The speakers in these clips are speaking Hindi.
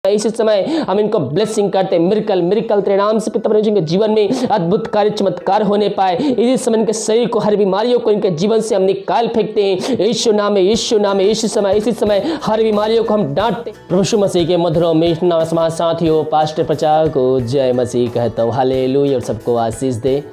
इसी समय हम इनको ब्लेसिंग करते हैं। मिरेकल तेरे नाम से पिता परमेश्वर इनके जीवन में अद्भुत कार्य चमत्कार होने पाए। इसी समय इनके शरीर को, हर बीमारियों को इनके जीवन से हम निकाल फेंकते हैं यीशु नाम में, यीशु नाम में। इसी समय हर बीमारियों को हम डांटते हैं। प्रभु मसीह के मधुर में साथियों, पास्टर प्रचार को जय मसीह कहता हूँ। हालेलुया और सबको आशीष दे।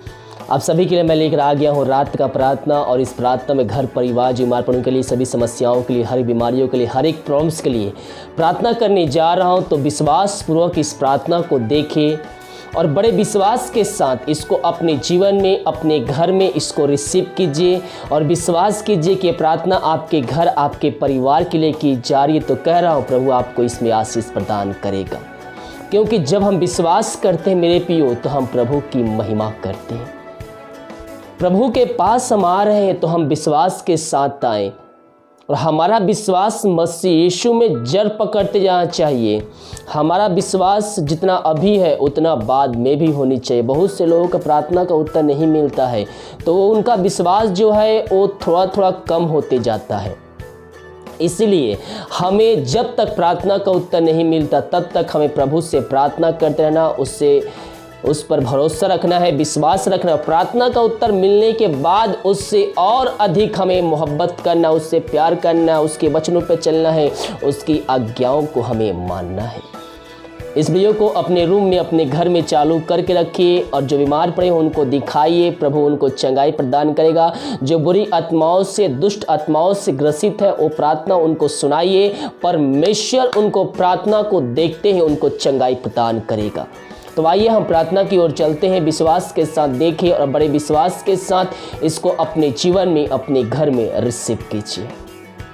आप सभी के लिए मैं लेकर आ गया हूँ रात का प्रार्थना, और इस प्रार्थना में घर परिवार बीमार पड़ने के लिए, सभी समस्याओं के लिए, हर बीमारियों के लिए, हर एक प्रॉब्लम्स के लिए प्रार्थना करने जा रहा हूँ। तो विश्वास पूर्वक इस प्रार्थना को देखें और बड़े विश्वास के साथ इसको अपने जीवन में, अपने घर में इसको रिसीव कीजिए और विश्वास कीजिए कि प्रार्थना आपके घर, आपके परिवार के लिए की जा रही है। तो कह रहा हूँ प्रभु आपको इसमें आशीष प्रदान करेगा, क्योंकि जब हम विश्वास करते हैं मेरे प्रियो, तो हम प्रभु की महिमा करते हैं। प्रभु के पास हम आ रहे हैं तो हम विश्वास के साथ आएँ, और हमारा विश्वास मसीह यीशु में जड़ पकड़ते जाना चाहिए। हमारा विश्वास जितना अभी है उतना बाद में भी होनी चाहिए। बहुत से लोगों का प्रार्थना का उत्तर नहीं मिलता है, तो उनका विश्वास जो है वो थोड़ा थोड़ा कम होते जाता है। इसलिए हमें जब तक प्रार्थना का उत्तर नहीं मिलता तब तक हमें प्रभु से प्रार्थना करते रहना, उस पर भरोसा रखना है, विश्वास रखना। प्रार्थना का उत्तर मिलने के बाद उससे और अधिक हमें मोहब्बत करना, उससे प्यार करना, उसके वचनों पर चलना है, उसकी आज्ञाओं को हमें मानना है। इस वीडियो को अपने रूम में, अपने घर में चालू करके रखिए, और जो बीमार पड़े हो उनको दिखाइए। प्रभु उनको चंगाई प्रदान करेगा। जो बुरी आत्माओं से, दुष्ट आत्माओं से ग्रसित है, वो प्रार्थना उनको सुनाइए। परमेश्वर उनको प्रार्थना को देखते हैं, उनको चंगाई प्रदान करेगा। तो आइए हम प्रार्थना की ओर चलते हैं। विश्वास के साथ देखिए और बड़े विश्वास के साथ इसको अपने जीवन में, अपने घर में रिसीव कीजिए।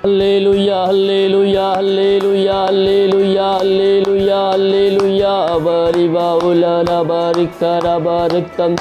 हालेलुया हालेलुया हालेलुया हालेलुया हालेलुया हालेलुया बरी बाउला बारिकरा बारिकतम।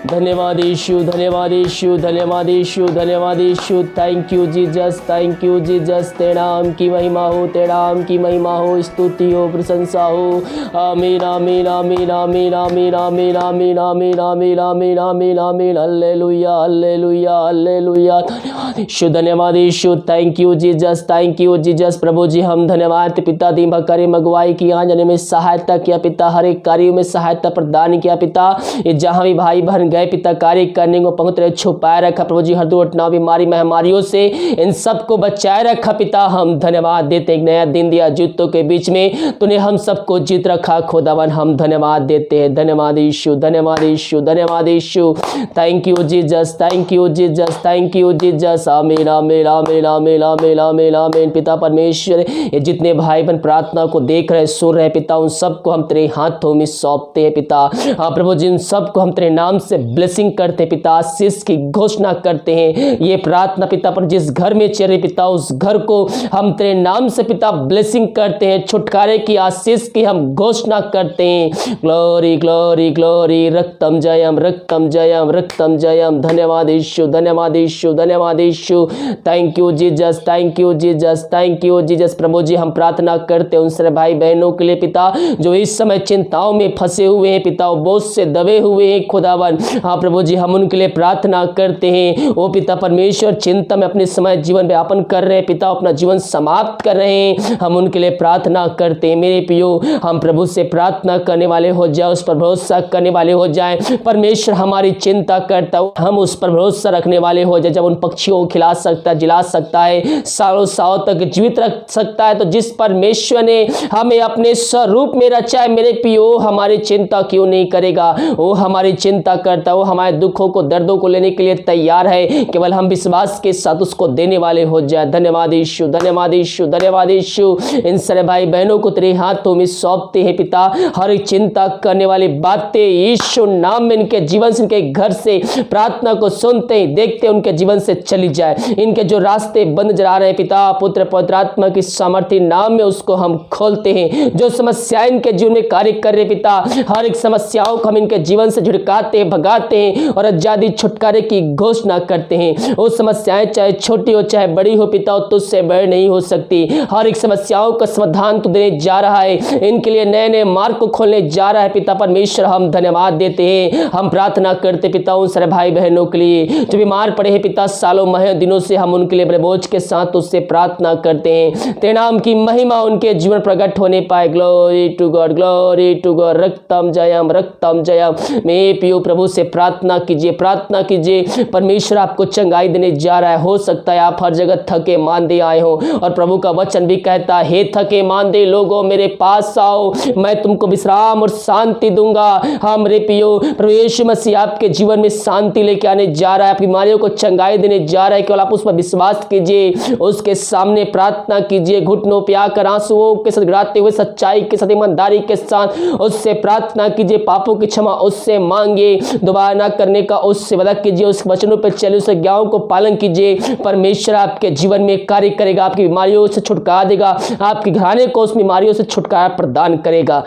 धन्यवाद यीशु, धन्यवाद यीशु, धन्यवाद यीशु, धन्यवाद यीशु। Thank you Jesus, thank you Jesus. तेरे नाम की महिमा हो, तेरे नाम की महिमा हो, स्तुति हो, प्रशंसा हो। आमीन आमीन आमीन आमीन आमीन आमीन आमीन आमीन आमीन आमीन आमीन आमीन। हालेलुया हालेलुया हालेलुया। धन्यवाद यीशु, धन्यवाद यीशु। Thank you Jesus, thank you Jesus. प्रभु जी हम धन्यवाद पिता, दिन भर कार्य मगवाई की, यहाँ जाने में सहायता किया पिता, हर एक कार्य में सहायता प्रदान किया पिता। ये जहाँ भी भाई बहन गए पिता, कार्य करने को पवित्र छुपाए रखा प्रभु जी। हर दुर्घटना, बीमारी, महामारियों से इन सबको बचाए रखा पिता। हम धन्यवाद देते, एक नया दिन दिया जीतों के बीच में, तूने हम सबको जीत रखा खुदावन। हम धन्यवाद देते हैं। धन्यवाद यीशु, धन्यवाद यीशु, धन्यवाद यीशु। Thank you Jesus, thank you Jesus, thank you Jesus. आमीन आमीन आमीन आमीन आमीन आमीन आमीन। पिता परमेश्वर, ये जितने भाई बहन प्रार्थना को देख रहे, सुन रहे पिता, उन सबको हम तेरे हाथों में सौंपते हैं पिता। हाँ प्रभु जी, उन सबको हम तेरे नाम से ब्लेसिंग करते हैं पिता, आशीष की घोषणा करते हैं। ये प्रार्थना पिता पर जिस घर में चल रही पिता, उस घर को हम तेरे नाम से पिता ब्लेसिंग करते हैं, छुटकारे की, आशीष की हम घोषणा करते हैं। Glory glory glory. रक्तम जयम, रक्तम जयम, रक्तम जयम। धन्यवाद यीशु, धन्यवाद यीशु, धन्यवाद यीशु। Thank you Jesus, thank you Jesus, thank you Jesus. प्रभु जी हम प्रार्थना करते हैं उन सारे भाई बहनों के लिए पिता, जो इस समय चिंताओं में फंसे हुए हैं पिता, वो बोझ से दबे हुए हैं खुदावन। हाँ प्रभु जी हम उनके लिए प्रार्थना करते हैं। वो पिता परमेश्वर चिंता में अपने समय जीवन व्यापन कर रहे हैं पिता, अपना जीवन समाप्त कर रहे हैं। हम उनके लिए प्रार्थना करते हैं मेरे प्रियो। हम प्रभु से प्रार्थना करने वाले हो जाए, उस पर भरोसा करने वाले हो जाए। परमेश्वर हमारी चिंता करता है, हम उस पर भरोसा रखने वाले हो जाए। जब उन पक्षियों को खिला सकता है, जिला सकता है, सालों सालों तक जीवित रख सकता है, तो जिस परमेश्वर ने हमें अपने स्वरूप में रचा है मेरे प्रियो, हमारी चिंता क्यों नहीं करेगा। वो हमारी चिंता करता है, वो हमारे दुखों को, दर्दों को लेने के लिए तैयार है। केवल हम विश्वास के साथ उसको देने वाले हो जाए। धन्यवाद यीशु, धन्यवाद यीशु, धन्यवाद यीशु। इन सारे भाई बहनों को तेरे हाथों में सौंपते हैं पिता। हर एक चिंता करने वाली बातें यीशु नाम में इनके जीवन से, इनके घर से प्रार्थना को सुनते ही देखते उनके जीवन से चली जाए। इनके जो रास्ते बंद जा रहे हैं पिता, पुत्र पवित्र आत्मा की सामर्थ्य नाम में उसको हम खोलते हैं। जो समस्याएं इनके जीवन में कार्य कर रहे पिता, हर एक समस्याओं को हम इनके जीवन से झुड़काते हैं, भगाते हैं और आजादी छुटकारे की घोषणा करते हैं। वो समस्याएं चाहे छोटी हो चाहे बड़ी हो पिता, तुझसे बड़ी नहीं हो सकती। हर एक समस्याओं का समाधान तू देने जा रहा है, इनके लिए नए नए मार्ग को खोलने जा रहा है पिता परमेश्वर। हम धन्यवाद देते हैं। हम प्रार्थना करते पिता उन सारे भाई बहनों के लिए जो बीमार पड़े हैं पिता, सालों महीनों दिनों से हम उनके लिए बड़े बोझ के साथ साथ उससे प्रार्थना करते हैं। तेरे नाम की महिमा उनके जीवन प्रकट होने पाए। Glory to God, glory to God. रक्तम जयम, रक्तम जयम। मैं पियो प्रभु से प्रार्थना कीजिए, प्रार्थना कीजिए। परमेश्वर आपको चंगाई देने जा रहा है। हो सकता है आप हर जगह थके मांदे आए हो, और प्रभु का वचन भी कहता है, हे थके मांदे लोगों मेरे पास आओ, मैं तुमको विश्राम और शांति दूंगा। हाँ मेरे पियो, प्रभु यीशु मसीह आपके जीवन में शांति लेके आने जा रहा है, आपकी बीमारियों को चंगाई देने जा रहा है। केवल आप उस पर विश्वास कीजिए, उसके सामने प्रार्थना कीजिए, घुटनों पे आकर आंसुओं के साथ गिराते हुए सच्चाई के साथ ईमानदारी के साथ उससे प्रार्थना कीजिए। पापों की क्षमा उससे मांगिए, दोबारा ना करने का उससे वादा कीजिए, उसके वचनों पर चलिए, उसके आज्ञाओं को पालन कीजिए। परमेश्वर आपके जीवन में कार्य करेगा, आपकी बीमारियों से छुटकारा देगा, आपके घराने को उस बीमारियों से छुटकारा प्रदान करेगा।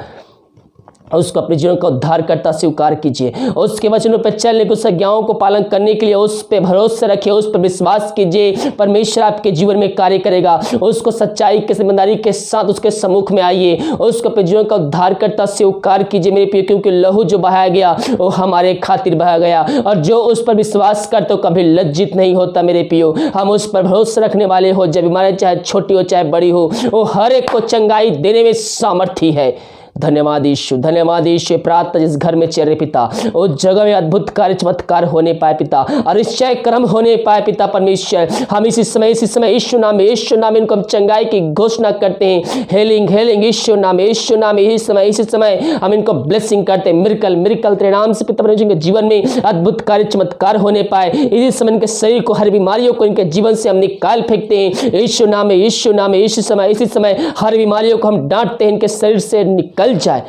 उसको अपने जीवन का उद्धारकर्ता स्वीकार कीजिए, उसके वचनों पर चलने को, उस आज्ञाओं को पालन करने के लिए उस पर भरोसा रखिए, उस पर विश्वास कीजिए। परमेश्वर आपके जीवन में कार्य करेगा। उसको सच्चाई के ईमानदारी के साथ उसके सम्मुख में आइए, उसको अपने जीवन का उद्धारकर्ता स्वीकार कीजिए मेरे प्रिय, क्योंकि लहू जो बहाया गया वो हमारे खातिर बहाया गया, और जो उस पर विश्वास करते हो कभी लज्जित नहीं होता मेरे प्रियो। हम उस पर भरोसा रखने वाले हो, जब बीमारी चाहे छोटी हो चाहे बड़ी हो, वो हर एक को चंगाई देने में सामर्थ्य है। धन्यवाद यीशु, धन्यवाद यीशु। प्रार्थना जिस घर में चल रहे पिता, उस जगह में अद्भुत कार्य चमत्कार होने पाए पिता, अरिश्चय कर्म होने पाए पिता परमेश्वर। हम इसी समय यीशु नाम इनको हम चंगाई की घोषणा करते हैं। हेलिंग हेलिंग यीशु नाम इसी समय हम इनको ब्लेसिंग करते हैं। मिरकल तेरे नाम से पिता परमेश्वर के जीवन में अद्भुत कार्य चमत्कार होने पाए। इसी समय इनके शरीर को, हर बीमारियों को इनके जीवन से हम निकाल फेंकते हैं यीशु नाम इसी समय हर बीमारियों को हम डांटते हैं, इनके शरीर से निकल जाए।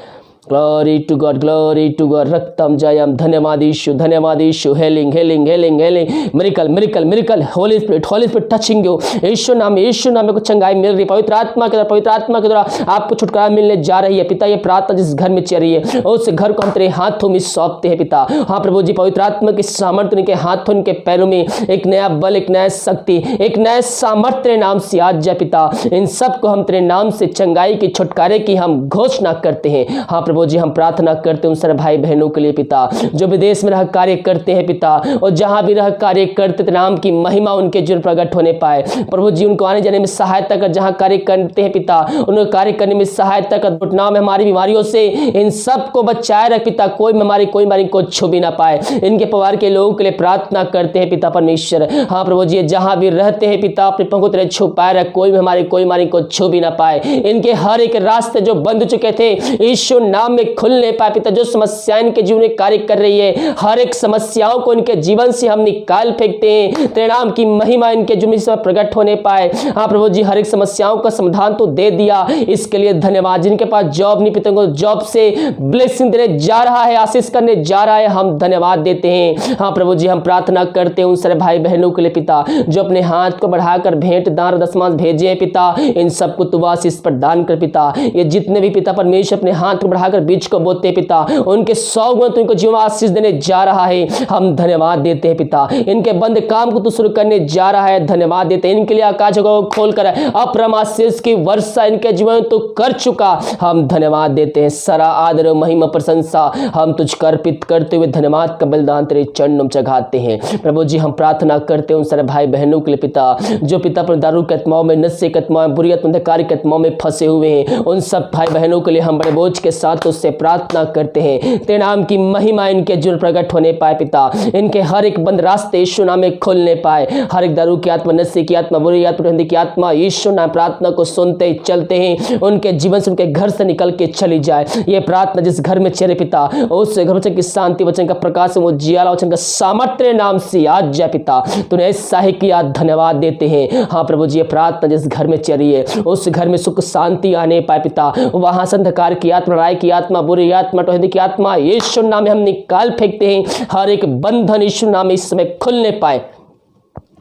Glory to God, glory to God. रक्तम जयम। धन्यवाद यीशु। Healing miracle. Holy spirit touching you. यीशु नाम में को चंगाई मिल रही, पवित्र आत्मा के द्वारा आपको छुटकारा मिलने जा रही है पिता। ये प्रार्थना जिस घर में चल रही है, उस घर को हम तेरे हाथों में सौंपते हैं पिता। हाँ प्रभु जी, पवित्र आत्मा की सामर्थ्य इनके हाथों, इनके पैरों में एक नया बल, एक नया शक्ति, एक नया सामर्थ्य तेरे नाम से आज जाए पिता। इन सबको हम तेरे नाम से चंगाई की, छुटकारे की हम घोषणा करते हैं। हाँ प्रभु जी, हम प्रार्थना करते हैं उन सारे भाई बहनों के लिए पिता, जो विदेश में रह कार्य करते हैं पिता, और जहां भी रह कार्य करते तेरे नाम की महिमा उनके जीवन प्रकट होने पाए। प्रभु जी, उनको आने जाने में सहायता कर, जहां कार्य करते हैं पिता उनको कार्य करने में सहायता कर। घुटनाओं में हमारी बीमारियों से इन सबको बचाए रख पिता, कोई बीमारी को छू भी ना पाए। इनके परिवार के लोगों के लिए प्रार्थना करते हैं पिता परमेश्वर। हाँ प्रभु जी, जहां भी रहते हैं पिता, अपने पंखों तेरे छुपाए रख, कोई बीमारी को छू भी ना पाए। इनके हर एक रास्ते जो बंद चुके थे यीशु नाम में खुलने पाए पिता। जो समस्याएं इनके जीवन में कार्य कर रही है, हर एक समस्याओं को इनके जीवन से हम निकाल फेंकते हैं। तेरे नाम की महिमा इनके जीवन में प्रकट होने पाए। हाँ प्रभु जी, हर एक समस्याओं का समाधान तो दे दिया, इसके लिए धन्यवाद। जिनके पास जॉब नहीं पिता, जॉब से ब्लेसिंग देने जा रहा है, आशीष करने जा रहा है, हम धन्यवाद देते हैं। हाँ प्रभु जी, हम प्रार्थना करते हैं उन सारे भाई बहनों के लिए पिता, जो अपने हाथ को बढ़ाकर भेंट दान दशमांश भेजे हैं पिता। इन सबको तू आशीष प्रदान कर पिता। ये जितने भी पिता परमेश्वर अपने हाथ को बढ़ाकर बीच को बोते पिता, उनके 100 गुना तो इनको जीवन आशीष देने जा रहा है, हम धन्यवाद देते हैं पिता। इनके बंद काम को तू शुरू करने जा रहा है, धन्यवाद देते हैं। इनके लिए आकाश को खोलकर अपरम आशीष की वर्षा इनके जीवन तो कर चुका, हम धन्यवाद देते हैं। सारा आदर महिमा प्रशंसा हम तुझको अर्पित करते हुए धन्यवाद का बलिदान तेरे चरणों में चढ़ाते हैं। प्रभु जी, हम प्रार्थना करते हैं उन सारे भाई बहनों के लिए पिता, जो पिता पर दारू के आत्माओं में, नशे के आत्माओं में, बुरी अंधकार के आत्माओं में फंसे हुए हैं। उन सब भाई बहनों के लिए हम बड़े बोझ के साथ उससे प्रार्थना करते हैं। तेरे नाम की महिमा इनके जीवन प्रकट होने पाए पिता। इनके हर एक बंद रास्ते यीशु नाम में खुलने पाए। हर एक दारू की आत्मा, नशे की आत्मा, बुरी आत्मा, की आत्मा यीशु नाम प्रार्थना को सुनते चलते हैं, उनके जीवन से, उनके घर से निकल के चली जाए। ये प्रार्थना जिस घर में चले पिता, उस घर वचन की शांति, वचन का प्रकाश, वो जियाला वचन का सामर्थ्य नाम से आज जाए पिता। तूने ऐसा ही किया, धन्यवाद देते हैं। हाँ प्रभु जी, ये प्रार्थना जिस घर में चली है, उस घर में सुख शांति आने पाए पिता। वहां से अंधकार की आत्मा, राय की आत्मा, बुरी आत्मा, टोहदी की आत्मा यीशु नाम में हम निकाल फेंकते हैं। हर एक बंधन यीशु नाम में इस समय खुलने पाए।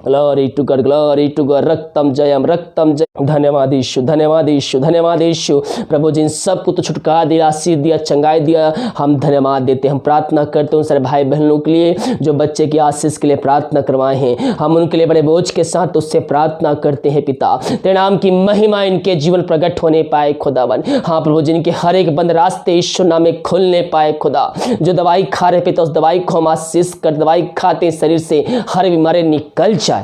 Glory to God, glory to God. रक्तम जयम। धन्यवाद यीशु। प्रभु जी, इन सबको तो छुटकारा दिया, आशीष दिया, चंगाई दिया, हम धन्यवाद देते हैं। हम प्रार्थना करते हैं उन सारे भाई बहनों के लिए जो बच्चे की आशीष के लिए प्रार्थना करवाए हैं। हम उनके लिए बड़े बोझ के साथ उससे प्रार्थना करते हैं पिता। तेरे नाम की महिमा इनके जीवन प्रकट होने पाए खुदावन। हाँ प्रभु जी, इनके हर एक बंद रास्ते यीशु नाम में खुलने पाए खुदा। जो दवाई खा रहे पिता, उस दवाई को हम आशीष कर, दवाई खाते शरीर से हर बीमारी निकल जाए।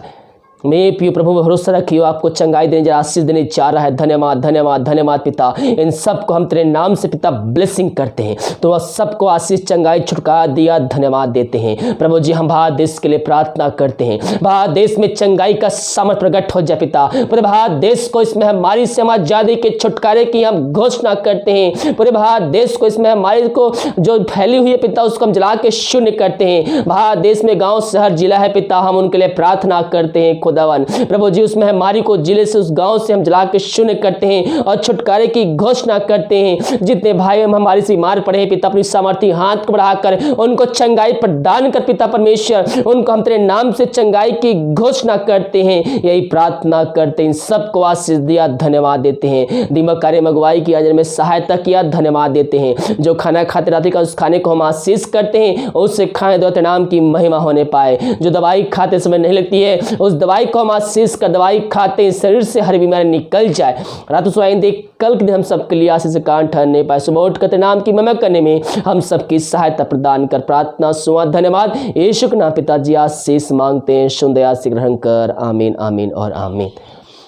मेरे प्रिय प्रभु भरोसा रखियो, आपको चंगाई देने जरा आशीष देने चाह रहा है। धन्यवाद धन्यवाद धन्यवाद पिता, इन सबको हम तेरे नाम से पिता ब्लेसिंग करते हैं। तो वह सबको आशीष चंगाई छुटकारा दिया, धन्यवाद देते हैं प्रभु जी। हम भारत देश के लिए प्रार्थना करते हैं, भारत देश में चंगाई का सामर्थ प्रकट हो जाए पिता। पूरे भारत देश को इस महामारी से हम आजादी के छुटकारे की हम घोषणा करते हैं। पूरे भारत देश को इस महामारी को जो फैली हुई है पिता, उसको हम जला के शून्य करते हैं। भारत देश में गांव शहर जिला है पिता, हम उनके लिए प्रार्थना करते हैं खुदावन प्रभु जी। उस महामारी को जिले से उस गांव से हम जला के शून्य करते हैं और छुटकारे की घोषणा करते हैं। जितने भाई महामारी से बीमार पड़े हैं पिता, अपनी सामर्थ्य हाथ को बढ़ाकर उनको चंगाई प्रदान कर पिता परमेश्वर, उनको हम तेरे नाम से चंगाई की घोषणा करते हैं, यही प्रार्थना करते हैं। सबको आशीष दिया, धन्यवाद देते हैं। दिमाग कार्य मगवाई की आज में सहायता किया, धन्यवाद देते हैं। जो खाना खाते रात्रि का उस खाने को हम आशीष करते हैं, उससे खाने दो तेरे नाम की महिमा होने पाए। जो दवाई खाते समय नहीं लगती है, उस दवाई को हम आशीष कर दवाई खाते शरीर से हर बीमारी निकल जाए। रात सुहाई देख कल के दिन हम सबके लिए आशीष से कान ठहरने पाए। सुबह उठ कर नाम की महिमा करने में हम सबकी सहायता प्रदान कर प्रार्थना सुना, धन्यवाद यीशु के नाम पिताजी आशीष मांगते हैं, सुन दया से ग्रहण कर, आमीन आमीन और आमीन।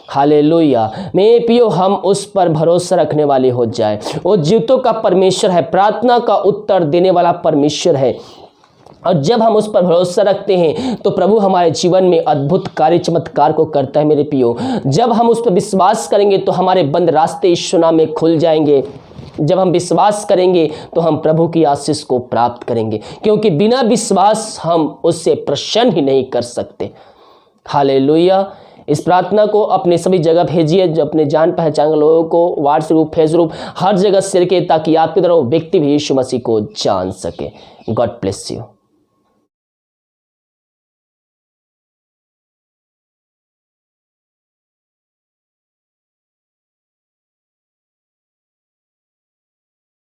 हालेलुया। मेरे प्रियो, हम उस पर भरोसा रखने वाले हो जाए। वो जीवितों का परमेश्वर है, प्रार्थना का उत्तर देने वाला परमेश्वर है। और जब हम उस पर भरोसा रखते हैं तो प्रभु हमारे जीवन में अद्भुत कार्य चमत्कार को करता है। मेरे प्रियो, जब हम उस पर विश्वास करेंगे तो हमारे बंद रास्ते यीशु नाम में खुल जाएंगे। जब हम विश्वास करेंगे तो हम प्रभु की आशीष को प्राप्त करेंगे, क्योंकि बिना विश्वास हम उससे प्रसन्न ही नहीं कर सकते। हालेलुया। इस प्रार्थना को अपने सभी जगह भेजिए, जो अपने जान पहचान के लोगों को व्हाट्सएप फेसबुक हर जगह शेयर किए, ताकि आपकी तरह व्यक्ति भी यीशु मसीह को जान सके। God bless you.